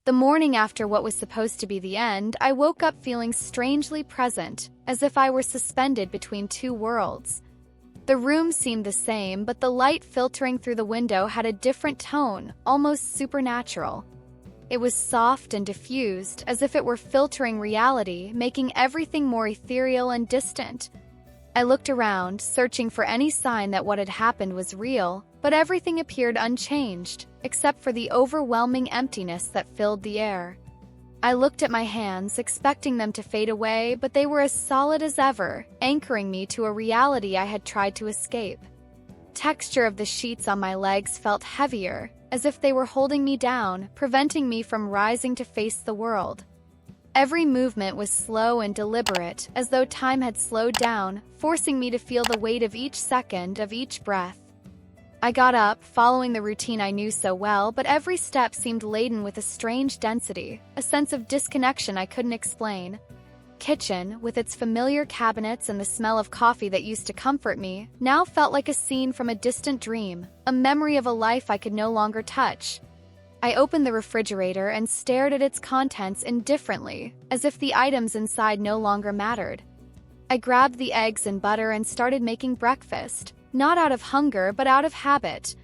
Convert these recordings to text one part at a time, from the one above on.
The morning after what was supposed to be the end, I woke up feeling strangely present, as if I were suspended between two worlds. The room seemed the same, but the light filtering through the window had a different tone, almost supernatural. It was soft and diffused, as if it were filtering reality, making everything more ethereal and distant. I looked around, searching for any sign that what had happened was real, but everything appeared unchanged, except for the overwhelming emptiness that filled the air. I looked at my hands, expecting them to fade away, but they were as solid as ever, anchoring me to a reality I had tried to escape. Texture of the sheets on my legs felt heavier, as if they were holding me down, preventing me from rising to face the world. Every movement was slow and deliberate, as though time had slowed down, forcing me to feel the weight of each second, of each breath. I got up, following the routine I knew so well, but every step seemed laden with a strange density, a sense of disconnection I couldn't explain. Kitchen, with its familiar cabinets and the smell of coffee that used to comfort me, now felt like a scene from a distant dream, a memory of a life I could no longer touch. I opened the refrigerator and stared at its contents indifferently, as if the items inside no longer mattered. I grabbed the eggs and butter and started making breakfast, not out of hunger but out of habit.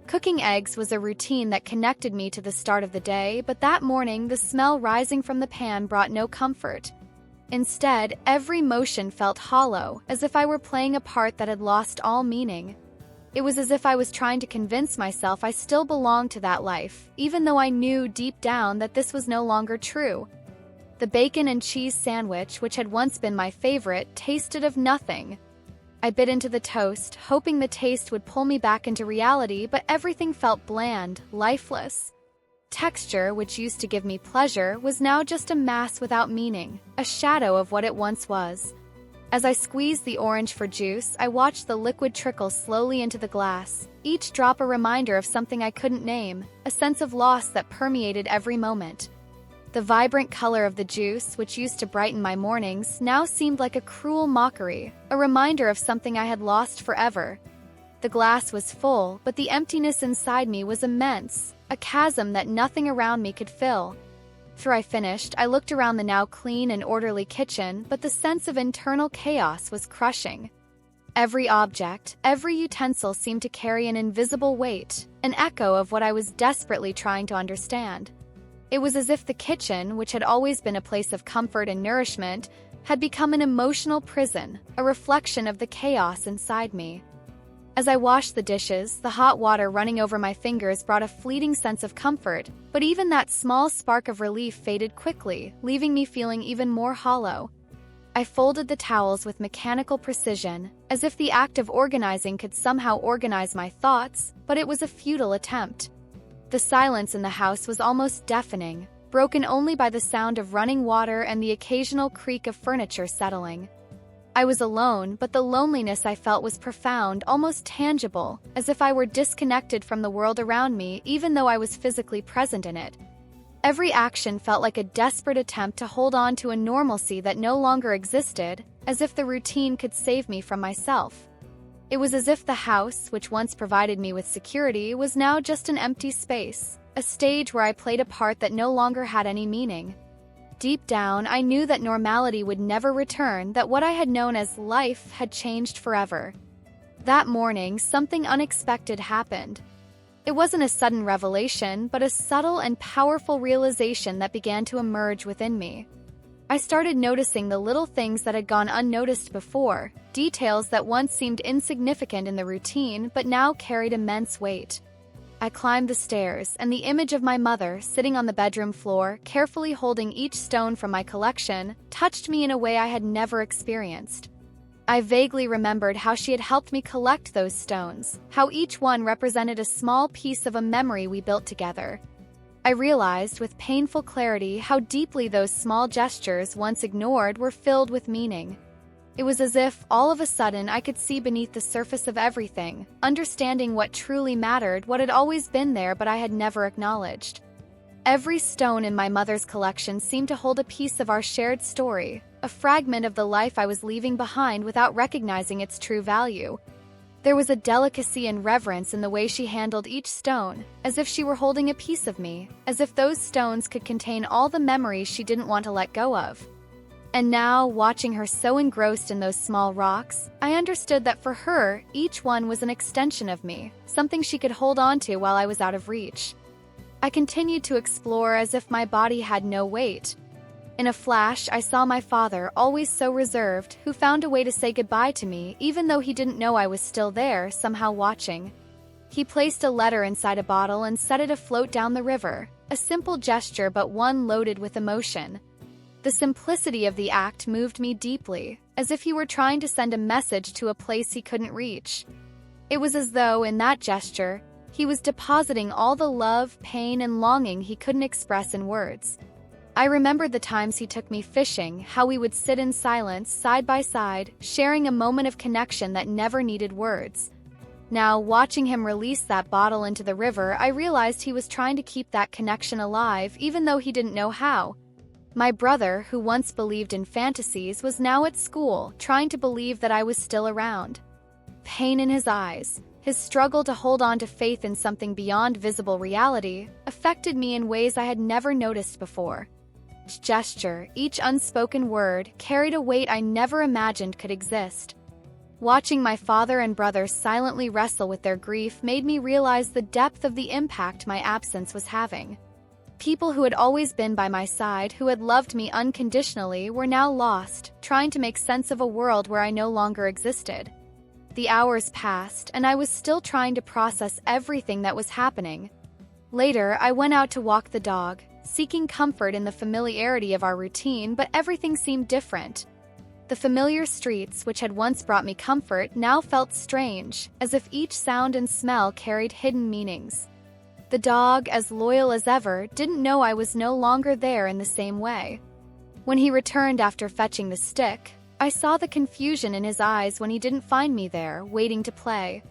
Cooking eggs was a routine that connected me to the start of the day, but that morning the smell rising from the pan brought no comfort. Instead, every motion felt hollow, as if I were playing a part that had lost all meaning. It was as if I was trying to convince myself I still belonged to that life, even though I knew deep down that this was no longer true. The bacon and cheese sandwich, which had once been my favorite, tasted of nothing. I bit into the toast, hoping the taste would pull me back into reality, but everything felt bland, lifeless. Texture, which used to give me pleasure, was now just a mass without meaning, a shadow of what it once was. As I squeezed the orange for juice, I watched the liquid trickle slowly into the glass, each drop a reminder of something I couldn't name, a sense of loss that permeated every moment. The vibrant color of the juice, which used to brighten my mornings, now seemed like a cruel mockery, a reminder of something I had lost forever. The glass was full, but the emptiness inside me was immense, a chasm that nothing around me could fill. After I finished, I looked around the now clean and orderly kitchen, but the sense of internal chaos was crushing. Every object, every utensil seemed to carry an invisible weight, an echo of what I was desperately trying to understand. It was as if the kitchen, which had always been a place of comfort and nourishment, had become an emotional prison, a reflection of the chaos inside me. As I washed the dishes, the hot water running over my fingers brought a fleeting sense of comfort, but even that small spark of relief faded quickly, leaving me feeling even more hollow. I folded the towels with mechanical precision, as if the act of organizing could somehow organize my thoughts, but it was a futile attempt. The silence in the house was almost deafening, broken only by the sound of running water and the occasional creak of furniture settling. I was alone, but the loneliness I felt was profound, almost tangible, as if I were disconnected from the world around me even though I was physically present in it. Every action felt like a desperate attempt to hold on to a normalcy that no longer existed, as if the routine could save me from myself. It was as if the house, which once provided me with security, was now just an empty space, a stage where I played a part that no longer had any meaning. Deep down, I knew that normality would never return, that what I had known as life had changed forever. That morning, something unexpected happened. It wasn't a sudden revelation, but a subtle and powerful realization that began to emerge within me. I started noticing the little things that had gone unnoticed before, details that once seemed insignificant in the routine but now carried immense weight. I climbed the stairs, and the image of my mother, sitting on the bedroom floor, carefully holding each stone from my collection, touched me in a way I had never experienced. I vaguely remembered how she had helped me collect those stones, how each one represented a small piece of a memory we built together. I realized with painful clarity how deeply those small gestures, once ignored, were filled with meaning. It was as if, all of a sudden, I could see beneath the surface of everything, understanding what truly mattered, what had always been there but I had never acknowledged. Every stone in my mother's collection seemed to hold a piece of our shared story, a fragment of the life I was leaving behind without recognizing its true value. There was a delicacy and reverence in the way she handled each stone, as if she were holding a piece of me, as if those stones could contain all the memories she didn't want to let go of. And now, watching her so engrossed in those small rocks, I understood that for her, each one was an extension of me, something she could hold on to while I was out of reach. I continued to explore as if my body had no weight. In a flash, I saw my father, always so reserved, who found a way to say goodbye to me, even though he didn't know I was still there, somehow watching. He placed a letter inside a bottle and set it afloat down the river, a simple gesture but one loaded with emotion. The simplicity of the act moved me deeply, as if he were trying to send a message to a place he couldn't reach. It was as though, in that gesture, he was depositing all the love, pain, and longing he couldn't express in words. I remembered the times he took me fishing, how we would sit in silence, side by side, sharing a moment of connection that never needed words. Now, watching him release that bottle into the river, I realized he was trying to keep that connection alive, even though he didn't know how. My brother, who once believed in fantasies, was now at school, trying to believe that I was still around. Pain in his eyes, his struggle to hold on to faith in something beyond visible reality, affected me in ways I had never noticed before. Each gesture, each unspoken word, carried a weight I never imagined could exist. Watching my father and brother silently wrestle with their grief made me realize the depth of the impact my absence was having. People who had always been by my side, who had loved me unconditionally, were now lost, trying to make sense of a world where I no longer existed. The hours passed, and I was still trying to process everything that was happening. Later, I went out to walk the dog, seeking comfort in the familiarity of our routine, but everything seemed different. The familiar streets, which had once brought me comfort, now felt strange, as if each sound and smell carried hidden meanings. The dog, as loyal as ever, didn't know I was no longer there in the same way. When he returned after fetching the stick, I saw the confusion in his eyes when he didn't find me there, waiting to play.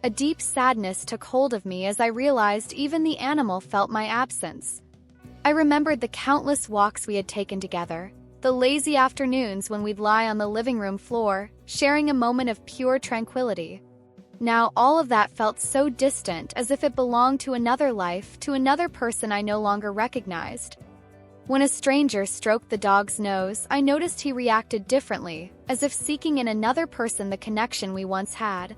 A deep sadness took hold of me as I realized even the animal felt my absence. I remembered the countless walks we had taken together, the lazy afternoons when we'd lie on the living room floor, sharing a moment of pure tranquility. Now all of that felt so distant, as if it belonged to another life, to another person I no longer recognized. When a stranger stroked the dog's nose, I noticed he reacted differently, as if seeking in another person the connection we once had.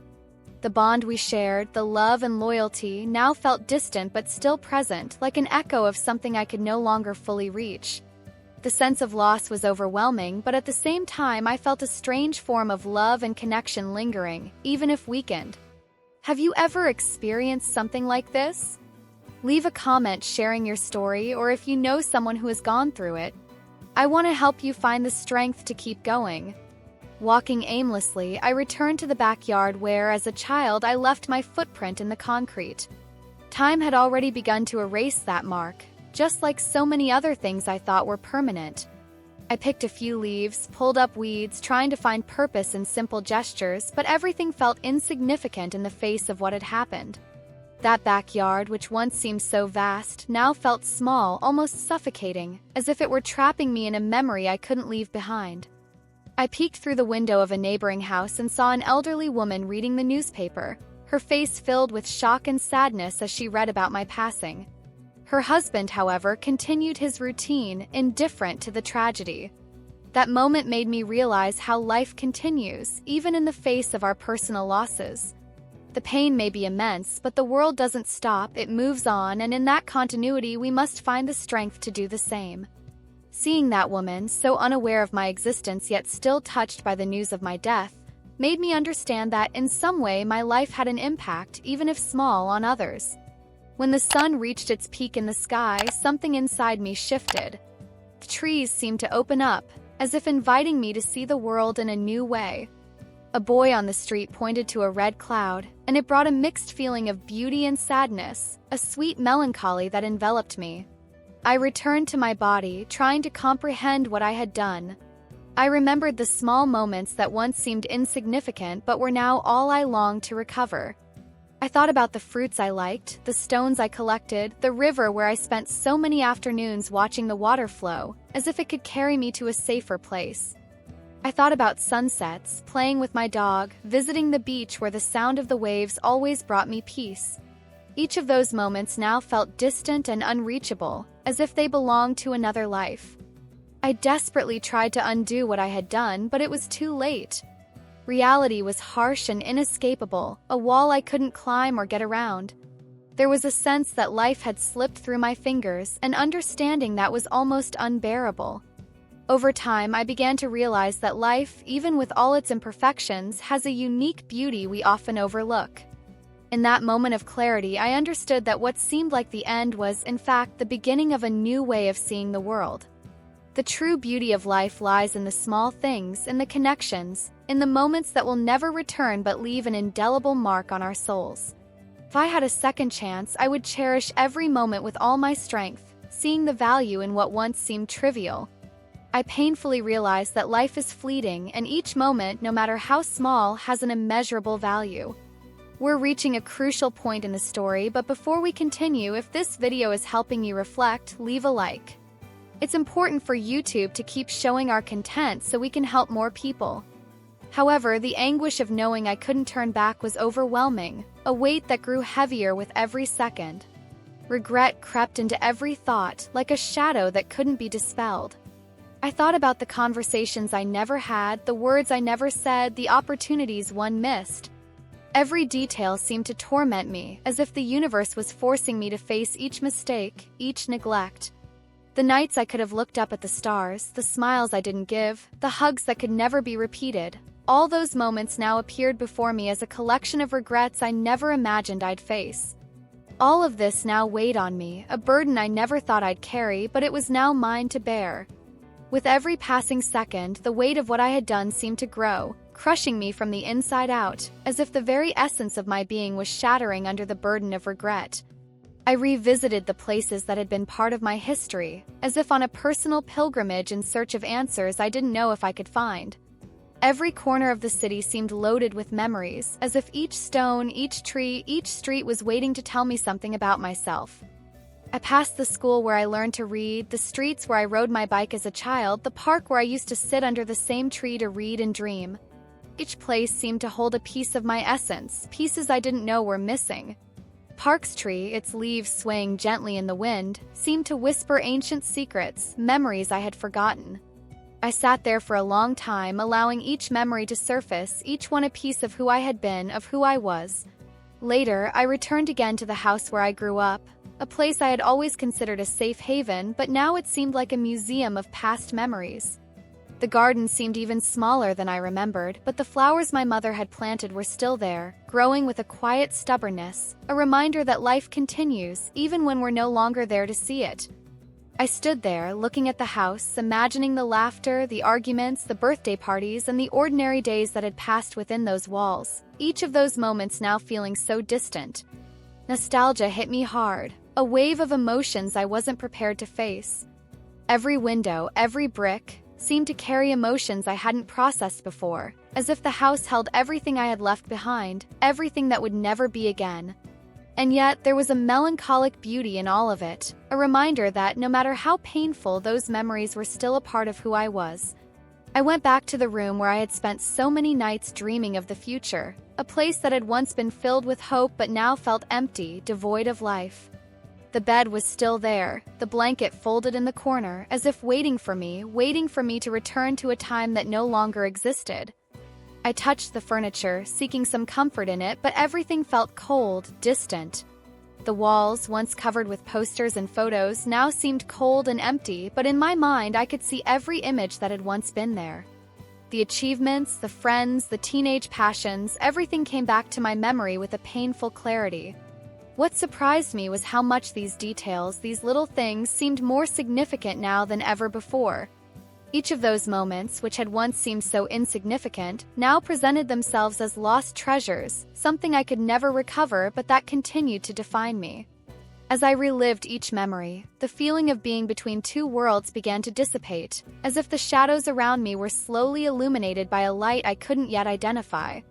The bond we shared, the love and loyalty, now felt distant but still present, like an echo of something I could no longer fully reach. The sense of loss was overwhelming, but at the same time I felt a strange form of love and connection lingering, even if weakened. Have you ever experienced something like this? Leave a comment sharing your story, or if you know someone who has gone through it. I want to help you find the strength to keep going. Walking aimlessly, I returned to the backyard where, as a child, I left my footprint in the concrete. Time had already begun to erase that mark, just like so many other things I thought were permanent. I picked a few leaves, pulled up weeds, trying to find purpose in simple gestures, but everything felt insignificant in the face of what had happened. That backyard, which once seemed so vast, now felt small, almost suffocating, as if it were trapping me in a memory I couldn't leave behind. I peeked through the window of a neighboring house and saw an elderly woman reading the newspaper, her face filled with shock and sadness as she read about my passing. Her husband, however, continued his routine, indifferent to the tragedy. That moment made me realize how life continues, even in the face of our personal losses. The pain may be immense, but the world doesn't stop, it moves on, and in that continuity we must find the strength to do the same. Seeing that woman, so unaware of my existence yet still touched by the news of my death, made me understand that, in some way, my life had an impact, even if small, on others. When the sun reached its peak in the sky, something inside me shifted. The trees seemed to open up, as if inviting me to see the world in a new way. A boy on the street pointed to a red cloud, and it brought a mixed feeling of beauty and sadness, a sweet melancholy that enveloped me. I returned to my body, trying to comprehend what I had done. I remembered the small moments that once seemed insignificant but were now all I longed to recover. I thought about the fruits I liked, the stones I collected, the river where I spent so many afternoons watching the water flow, as if it could carry me to a safer place. I thought about sunsets, playing with my dog, visiting the beach where the sound of the waves always brought me peace. Each of those moments now felt distant and unreachable, as if they belonged to another life. I desperately tried to undo what I had done, but it was too late. Reality was harsh and inescapable, a wall I couldn't climb or get around. There was a sense that life had slipped through my fingers, an understanding that was almost unbearable. Over time, I began to realize that life, even with all its imperfections, has a unique beauty we often overlook. In that moment of clarity, I understood that what seemed like the end was, in fact, the beginning of a new way of seeing the world. The true beauty of life lies in the small things, in the connections, in the moments that will never return but leave an indelible mark on our souls. If I had a second chance, I would cherish every moment with all my strength, seeing the value in what once seemed trivial. I painfully realized that life is fleeting, and each moment, no matter how small, has an immeasurable value. We're reaching a crucial point in the story, but before we continue, if this video is helping you reflect, leave a like. It's important for YouTube to keep showing our content so we can help more people. However, the anguish of knowing I couldn't turn back was overwhelming, a weight that grew heavier with every second. Regret crept into every thought, like a shadow that couldn't be dispelled. I thought about the conversations I never had, the words I never said, the opportunities one missed. Every detail seemed to torment me, as if the universe was forcing me to face each mistake, each neglect. The nights I could have looked up at the stars, the smiles I didn't give, the hugs that could never be repeated, all those moments now appeared before me as a collection of regrets I never imagined I'd face. All of this now weighed on me, a burden I never thought I'd carry, but it was now mine to bear. With every passing second, the weight of what I had done seemed to grow, crushing me from the inside out, as if the very essence of my being was shattering under the burden of regret. I revisited the places that had been part of my history, as if on a personal pilgrimage in search of answers I didn't know if I could find. Every corner of the city seemed loaded with memories, as if each stone, each tree, each street was waiting to tell me something about myself. I passed the school where I learned to read, the streets where I rode my bike as a child, the park where I used to sit under the same tree to read and dream. Each place seemed to hold a piece of my essence, pieces I didn't know were missing. Park's tree, its leaves swaying gently in the wind, seemed to whisper ancient secrets, memories I had forgotten. I sat there for a long time, allowing each memory to surface, each one a piece of who I had been, of who I was. Later, I returned again to the house where I grew up, a place I had always considered a safe haven, but now it seemed like a museum of past memories. The garden seemed even smaller than I remembered, but the flowers my mother had planted were still there, growing with a quiet stubbornness, a reminder that life continues, even when we're no longer there to see it. I stood there, looking at the house, imagining the laughter, the arguments, the birthday parties, and the ordinary days that had passed within those walls, each of those moments now feeling so distant. Nostalgia hit me hard, a wave of emotions I wasn't prepared to face. Every window, every brick, seemed to carry emotions I hadn't processed before, as if the house held everything I had left behind, everything that would never be again. And yet, there was a melancholic beauty in all of it, a reminder that, no matter how painful, those memories were still a part of who I was. I went back to the room where I had spent so many nights dreaming of the future, a place that had once been filled with hope but now felt empty, devoid of life. The bed was still there, the blanket folded in the corner, as if waiting for me to return to a time that no longer existed. I touched the furniture, seeking some comfort in it, but everything felt cold, distant. The walls, once covered with posters and photos, now seemed cold and empty, but in my mind I could see every image that had once been there. The achievements, the friends, the teenage passions, everything came back to my memory with a painful clarity. What surprised me was how much these details, these little things, seemed more significant now than ever before. Each of those moments, which had once seemed so insignificant, now presented themselves as lost treasures, something I could never recover but that continued to define me. As I relived each memory, the feeling of being between two worlds began to dissipate, as if the shadows around me were slowly illuminated by a light I couldn't yet identify.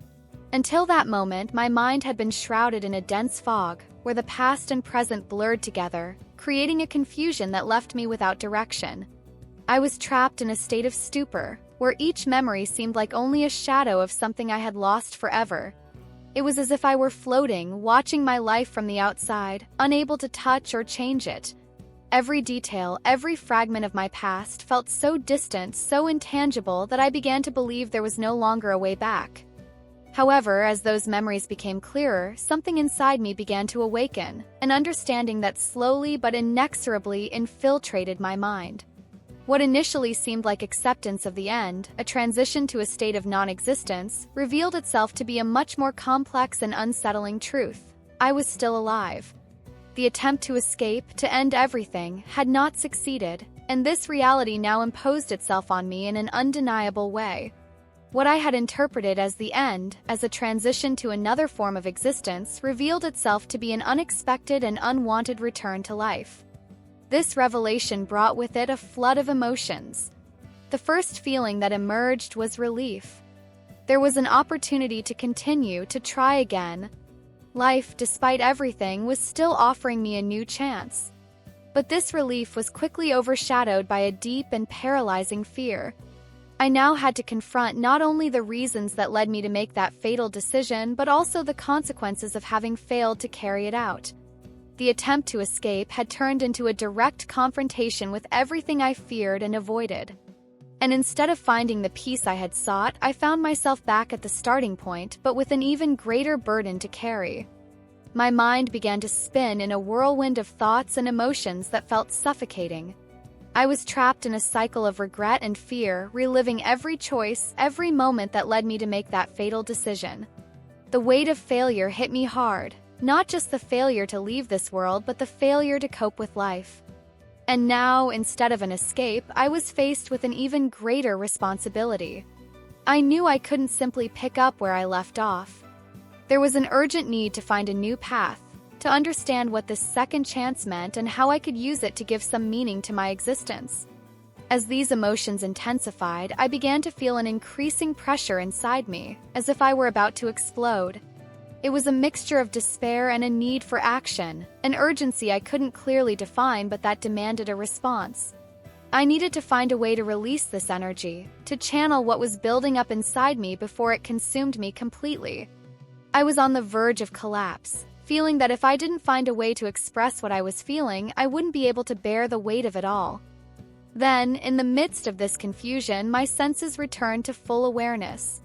Until that moment, my mind had been shrouded in a dense fog, where the past and present blurred together, creating a confusion that left me without direction. I was trapped in a state of stupor, where each memory seemed like only a shadow of something I had lost forever. It was as if I were floating, watching my life from the outside, unable to touch or change it. Every detail, every fragment of my past felt so distant, so intangible that I began to believe there was no longer a way back. However, as those memories became clearer, something inside me began to awaken, an understanding that slowly but inexorably infiltrated my mind. What initially seemed like acceptance of the end, a transition to a state of non-existence, revealed itself to be a much more complex and unsettling truth. I was still alive. The attempt to escape, to end everything, had not succeeded, and this reality now imposed itself on me in an undeniable way. What I had interpreted as the end, as a transition to another form of existence, revealed itself to be an unexpected and unwanted return to life. This revelation brought with it a flood of emotions. The first feeling that emerged was relief. There was an opportunity to continue, to try again. Life, despite everything, was still offering me a new chance. But this relief was quickly overshadowed by a deep and paralyzing fear. I now had to confront not only the reasons that led me to make that fatal decision, but also the consequences of having failed to carry it out. The attempt to escape had turned into a direct confrontation with everything I feared and avoided. And instead of finding the peace I had sought, I found myself back at the starting point, but with an even greater burden to carry. My mind began to spin in a whirlwind of thoughts and emotions that felt suffocating. I was trapped in a cycle of regret and fear, reliving every choice, every moment that led me to make that fatal decision. The weight of failure hit me hard. Not just the failure to leave this world, but the failure to cope with life. And now, instead of an escape, I was faced with an even greater responsibility. I knew I couldn't simply pick up where I left off. There was an urgent need to find a new path, to understand what this second chance meant and how I could use it to give some meaning to my existence. As these emotions intensified, I began to feel an increasing pressure inside me, as if I were about to explode. It was a mixture of despair and a need for action, an urgency I couldn't clearly define but that demanded a response. I needed to find a way to release this energy, to channel what was building up inside me before it consumed me completely. I was on the verge of collapse, feeling that if I didn't find a way to express what I was feeling, I wouldn't be able to bear the weight of it all. Then, in the midst of this confusion, my senses returned to full awareness.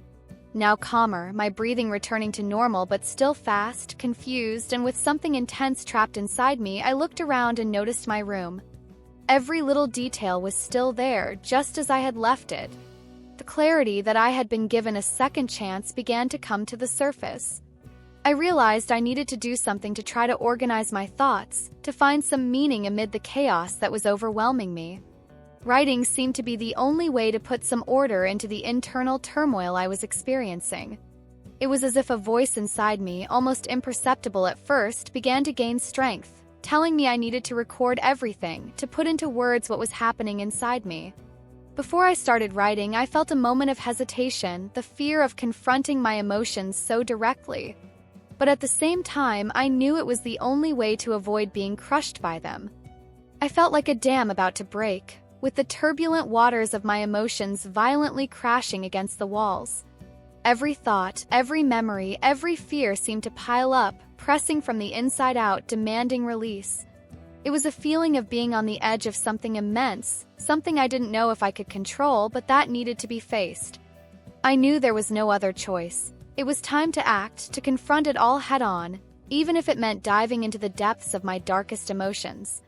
Now calmer, my breathing returning to normal but still fast, confused, and with something intense trapped inside me, I looked around and noticed my room. Every little detail was still there, just as I had left it. The clarity that I had been given a second chance began to come to the surface. I realized I needed to do something to try to organize my thoughts, to find some meaning amid the chaos that was overwhelming me. Writing seemed to be the only way to put some order into the internal turmoil I was experiencing. It was as if a voice inside me, almost imperceptible at first, began to gain strength, telling me I needed to record everything, to put into words what was happening inside me. Before I started writing, I felt a moment of hesitation, the fear of confronting my emotions so directly. But at the same time, I knew it was the only way to avoid being crushed by them. I felt like a dam about to break, with the turbulent waters of my emotions violently crashing against the walls. Every thought, every memory, every fear seemed to pile up, pressing from the inside out, demanding release. It was a feeling of being on the edge of something immense, something I didn't know if I could control, but that needed to be faced. I knew there was no other choice. It was time to act, to confront it all head-on, even if it meant diving into the depths of my darkest emotions.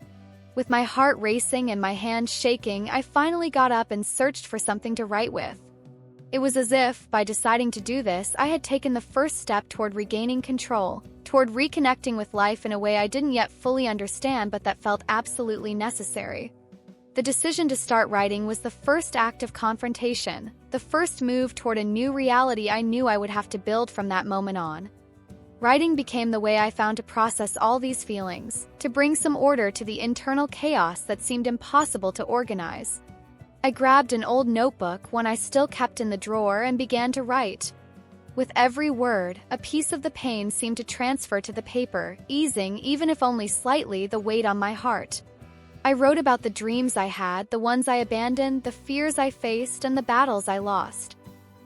With my heart racing and my hands shaking, I finally got up and searched for something to write with. It was as if, by deciding to do this, I had taken the first step toward regaining control, toward reconnecting with life in a way I didn't yet fully understand but that felt absolutely necessary. The decision to start writing was the first act of confrontation, the first move toward a new reality I knew I would have to build from that moment on. Writing became the way I found to process all these feelings, to bring some order to the internal chaos that seemed impossible to organize. I grabbed an old notebook, one I still kept in the drawer, and began to write. With every word, a piece of the pain seemed to transfer to the paper, easing, even if only slightly, the weight on my heart. I wrote about the dreams I had, the ones I abandoned, the fears I faced, and the battles I lost.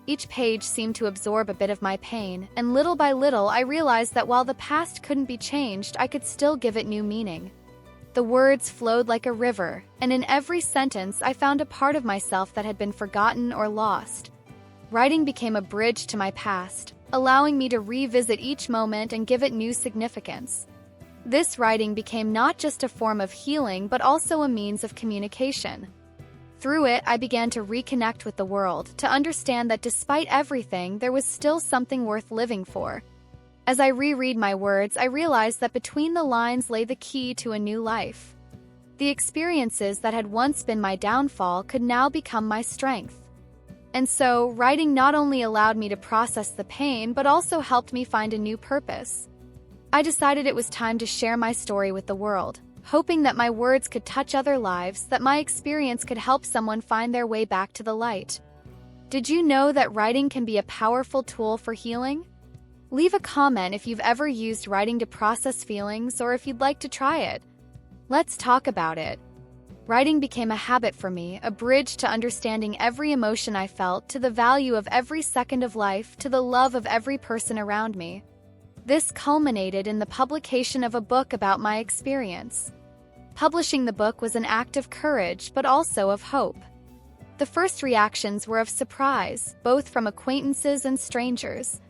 Each page seemed to absorb a bit of my pain, and little by little I realized that while the past couldn't be changed, I could still give it new meaning. The words flowed like a river, and in every sentence I found a part of myself that had been forgotten or lost. Writing became a bridge to my past, allowing me to revisit each moment and give it new significance. This writing became not just a form of healing but also a means of communication. Through it, I began to reconnect with the world, to understand that despite everything, there was still something worth living for. As I reread my words, I realized that between the lines lay the key to a new life. The experiences that had once been my downfall could now become my strength. And so, writing not only allowed me to process the pain, but also helped me find a new purpose. I decided it was time to share my story with the world, hoping that my words could touch other lives, that my experience could help someone find their way back to the light. Did you know that writing can be a powerful tool for healing? Leave a comment if you've ever used writing to process feelings or if you'd like to try it. Let's talk about it. Writing became a habit for me, a bridge to understanding every emotion I felt, to the value of every second of life, to the love of every person around me. This culminated in the publication of a book about my experience. Publishing the book was an act of courage, but also of hope. The first reactions were of surprise, both from acquaintances and strangers.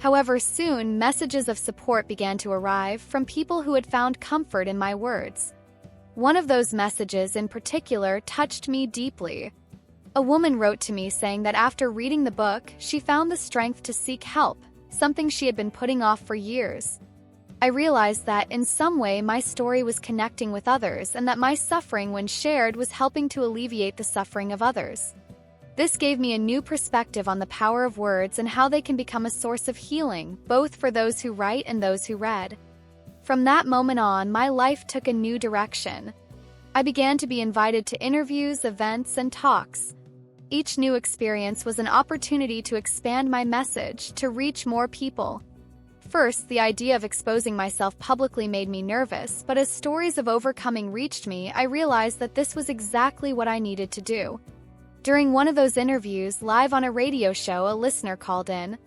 However, soon messages of support began to arrive from people who had found comfort in my words. One of those messages in particular touched me deeply. A woman wrote to me saying that after reading the book, she found the strength to seek help, something she had been putting off for years. I realized that, in some way, my story was connecting with others and that my suffering, when shared, was helping to alleviate the suffering of others. This gave me a new perspective on the power of words and how they can become a source of healing, both for those who write and those who read. From that moment on, my life took a new direction. I began to be invited to interviews, events, and talks. Each new experience was an opportunity to expand my message, to reach more people. First, the idea of exposing myself publicly made me nervous, but as stories of overcoming reached me, I realized that this was exactly what I needed to do. During one of those interviews, live on a radio show, a listener called in.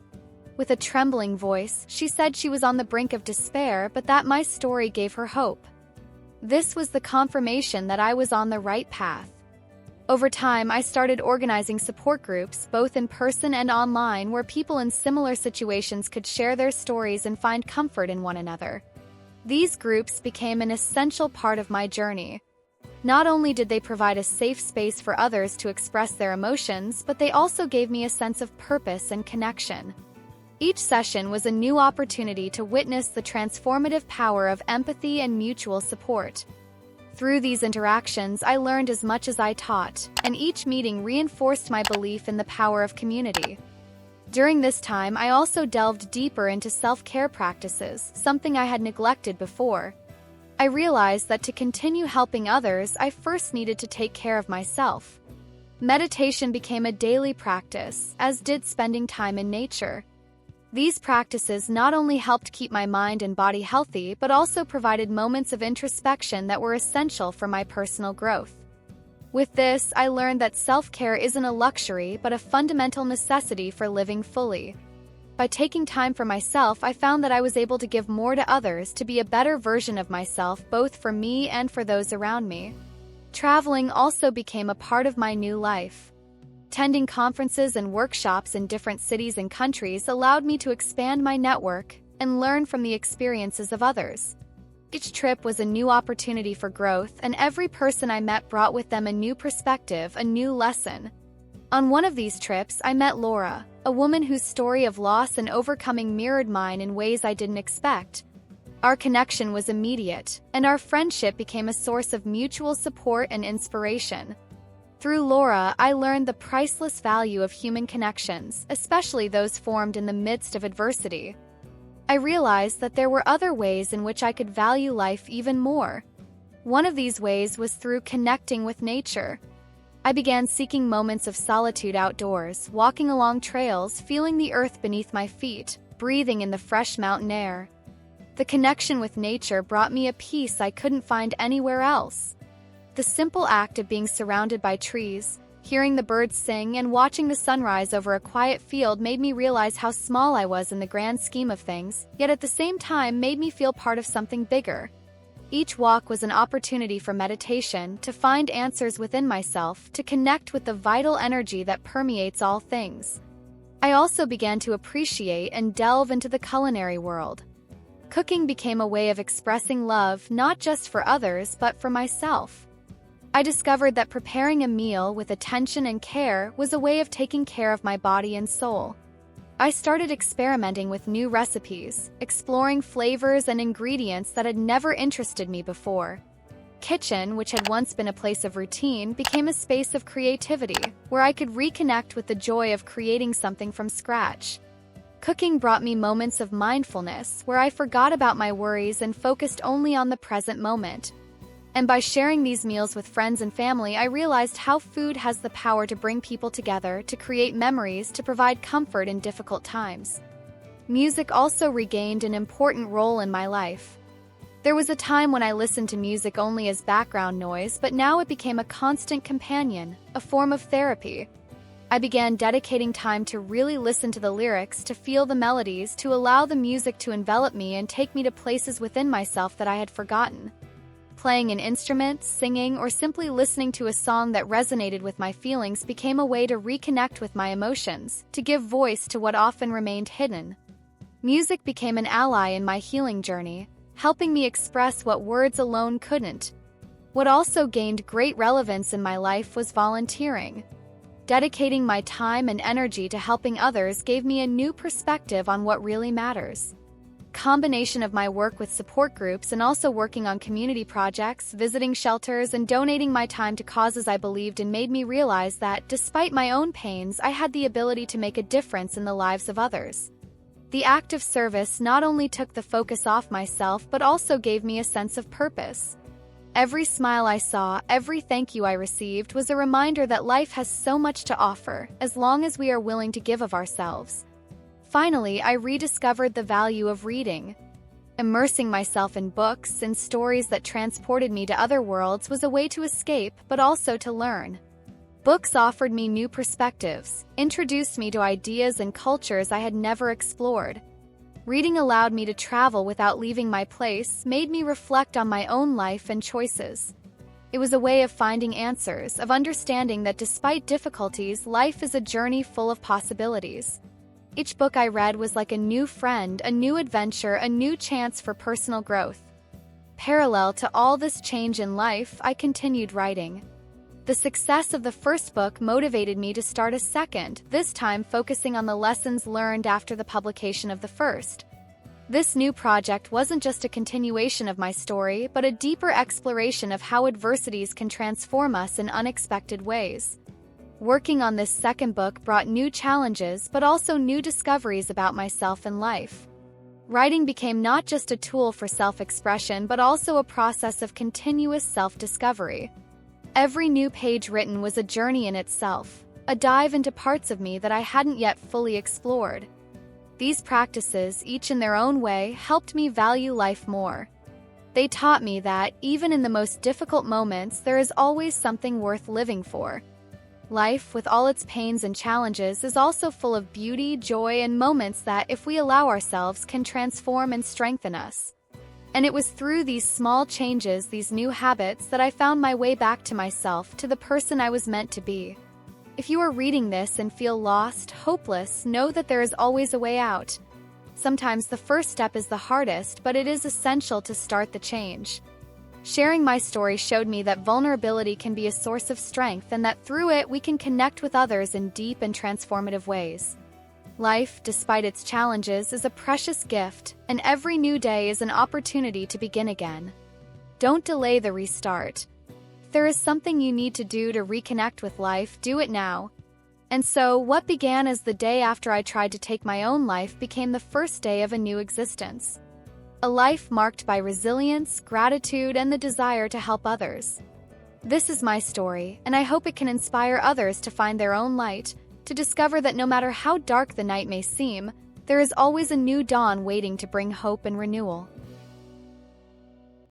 With a trembling voice, she said she was on the brink of despair, but that my story gave her hope. This was the confirmation that I was on the right path. Over time, I started organizing support groups, both in person and online, where people in similar situations could share their stories and find comfort in one another. These groups became an essential part of my journey. Not only did they provide a safe space for others to express their emotions, but they also gave me a sense of purpose and connection. Each session was a new opportunity to witness the transformative power of empathy and mutual support. Through these interactions, I learned as much as I taught, and each meeting reinforced my belief in the power of community. During this time, I also delved deeper into self-care practices, something I had neglected before. I realized that to continue helping others, I first needed to take care of myself. Meditation became a daily practice, as did spending time in nature. These practices not only helped keep my mind and body healthy, but also provided moments of introspection that were essential for my personal growth. With this, I learned that self-care isn't a luxury, but a fundamental necessity for living fully. By taking time for myself, I found that I was able to give more to others, to be a better version of myself, both for me and for those around me. Traveling also became a part of my new life. Attending conferences and workshops in different cities and countries allowed me to expand my network and learn from the experiences of others. Each trip was a new opportunity for growth, and every person I met brought with them a new perspective, a new lesson. On one of these trips, I met Laura, a woman whose story of loss and overcoming mirrored mine in ways I didn't expect. Our connection was immediate, and our friendship became a source of mutual support and inspiration. Through Laura, I learned the priceless value of human connections, especially those formed in the midst of adversity. I realized that there were other ways in which I could value life even more. One of these ways was through connecting with nature. I began seeking moments of solitude outdoors, walking along trails, feeling the earth beneath my feet, breathing in the fresh mountain air. The connection with nature brought me a peace I couldn't find anywhere else. The simple act of being surrounded by trees, hearing the birds sing, and watching the sunrise over a quiet field made me realize how small I was in the grand scheme of things, yet at the same time made me feel part of something bigger. Each walk was an opportunity for meditation, to find answers within myself, to connect with the vital energy that permeates all things. I also began to appreciate and delve into the culinary world. Cooking became a way of expressing love not just for others but for myself. I discovered that preparing a meal with attention and care was a way of taking care of my body and soul. I started experimenting with new recipes, exploring flavors and ingredients that had never interested me before. Kitchen, which had once been a place of routine, became a space of creativity, where I could reconnect with the joy of creating something from scratch. Cooking brought me moments of mindfulness, where I forgot about my worries and focused only on the present moment. And by sharing these meals with friends and family, I realized how food has the power to bring people together, to create memories, to provide comfort in difficult times. Music also regained an important role in my life. There was a time when I listened to music only as background noise, but now it became a constant companion, a form of therapy. I began dedicating time to really listen to the lyrics, to feel the melodies, to allow the music to envelop me and take me to places within myself that I had forgotten. Playing an instrument, singing, or simply listening to a song that resonated with my feelings became a way to reconnect with my emotions, to give voice to what often remained hidden. Music became an ally in my healing journey, helping me express what words alone couldn't. What also gained great relevance in my life was volunteering. Dedicating my time and energy to helping others gave me a new perspective on what really matters. Combination of my work with support groups and also working on community projects, visiting shelters, and donating my time to causes I believed in made me realize that, despite my own pains, I had the ability to make a difference in the lives of others. The act of service not only took the focus off myself but also gave me a sense of purpose. Every smile I saw, every thank you I received was a reminder that life has so much to offer, as long as we are willing to give of ourselves. Finally, I rediscovered the value of reading. Immersing myself in books and stories that transported me to other worlds was a way to escape, but also to learn. Books offered me new perspectives, introduced me to ideas and cultures I had never explored. Reading allowed me to travel without leaving my place, made me reflect on my own life and choices. It was a way of finding answers, of understanding that despite difficulties, life is a journey full of possibilities. Each book I read was like a new friend, a new adventure, a new chance for personal growth. Parallel to all this change in life, I continued writing. The success of the first book motivated me to start a second, this time focusing on the lessons learned after the publication of the first. This new project wasn't just a continuation of my story, but a deeper exploration of how adversities can transform us in unexpected ways. Working on this second book brought new challenges, but also new discoveries about myself and life. Writing became not just a tool for self-expression, but also a process of continuous self-discovery. Every new page written was a journey in itself, a dive into parts of me that I hadn't yet fully explored. These practices, each in their own way, helped me value life more. They taught me that, even in the most difficult moments, there is always something worth living for. Life, with all its pains and challenges, is also full of beauty, joy, and moments that, if we allow ourselves, can transform and strengthen us. And it was through these small changes, these new habits, that I found my way back to myself, to the person I was meant to be. If you are reading this and feel lost, hopeless, know that there is always a way out. Sometimes the first step is the hardest, but it is essential to start the change. Sharing my story showed me that vulnerability can be a source of strength and that through it we can connect with others in deep and transformative ways. Life, despite its challenges, is a precious gift, and every new day is an opportunity to begin again. Don't delay the restart. If there is something you need to do to reconnect with life, do it now. And so, what began as the day after I tried to take my own life became the first day of a new existence. A life marked by resilience, gratitude, and the desire to help others. This is my story, and I hope it can inspire others to find their own light, to discover that no matter how dark the night may seem, there is always a new dawn waiting to bring hope and renewal.